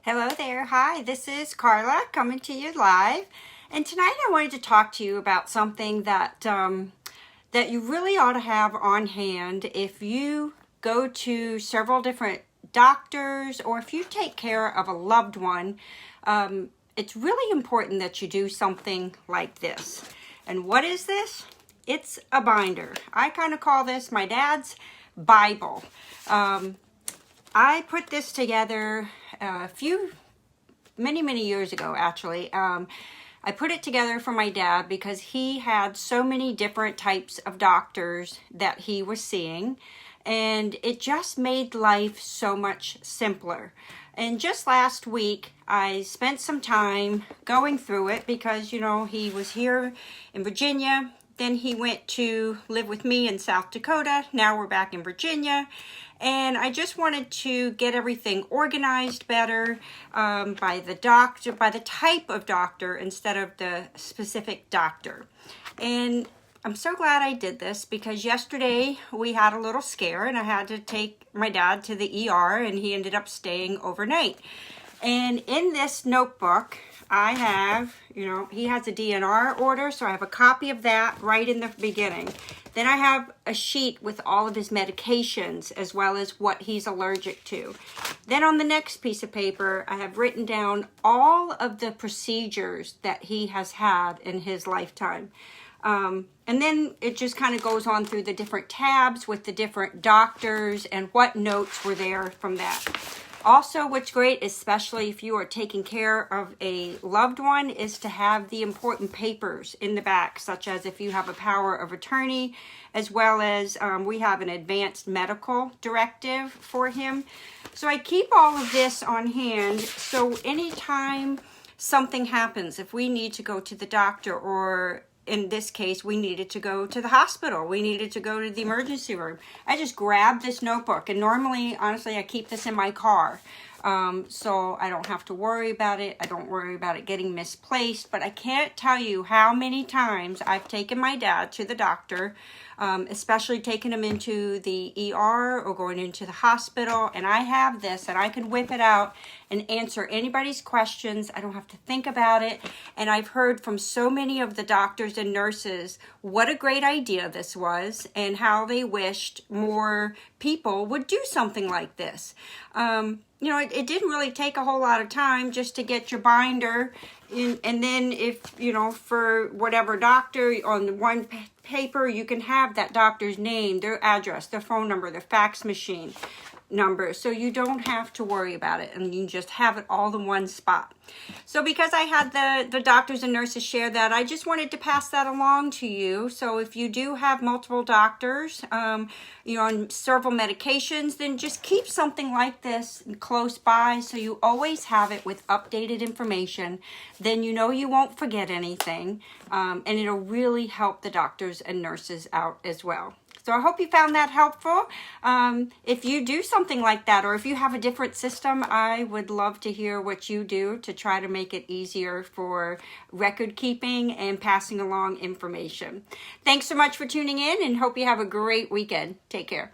Hello there. Hi, this is Carla coming to you live. And tonight I wanted to talk to you about something that that you really ought to have on hand if you go to several different doctors or if you take care of a loved one. It's really important that you do something like this. And what is this? It's a binder. I kind of call this my dad's Bible. I put this together many years ago, actually. I put it together for my dad because he had so many different types of doctors that he was seeing, and it just made life so much simpler. And just last week, I spent some time going through it because, you know, he was here in Virginia. Then he went to live with me in South Dakota. Now we're back in Virginia. And I just wanted to get everything organized better by the doctor, by the type of doctor instead of the specific doctor. And I'm so glad I did this because yesterday we had a little scare and I had to take my dad to the ER and he ended up staying overnight. And in this notebook, I have, he has a DNR order, so I have a copy of that right in the beginning. Then I have a sheet with all of his medications as well as what he's allergic to. Then on the next piece of paper, I have written down all of the procedures that he has had in his lifetime. And then it just kind of goes on through the different tabs with the different doctors and what notes were there from that. Also, what's great, especially if you are taking care of a loved one, is to have the important papers in the back, such as if you have a power of attorney, as well as we have an advanced medical directive for him. So I keep all of this on hand, so anytime something happens, if we need to go to the doctor, or in this case, we needed to go to the hospital. We needed to go to the emergency room. I just grabbed this notebook, and normally, honestly, I keep this in my car. So I don't have to worry about it. I don't worry about it getting misplaced, but I can't tell you how many times I've taken my dad to the doctor, especially taking him into the ER or going into the hospital, and I have this and I can whip it out and answer anybody's questions. I don't have to think about it, and I've heard from so many of the doctors and nurses what a great idea this was and how they wished more people would do something like this. It didn't really take a whole lot of time just to get your binder in, and then if, for whatever doctor, on one paper, you can have that doctor's name, their address, their phone number, their fax machine number, so you don't have to worry about it, and you just have it all in one spot. So because I had the doctors and nurses share that, I just wanted to pass that along to you. So if you do have multiple doctors, on several medications, then just keep something like this close by so you always have it with updated information. Then you won't forget anything, and it'll really help the doctors and nurses out as well. So I hope you found that helpful. If you do something like that, or if you have a different system, I would love to hear what you do to try to make it easier for record keeping and passing along information. Thanks so much for tuning in, and hope you have a great weekend. Take care.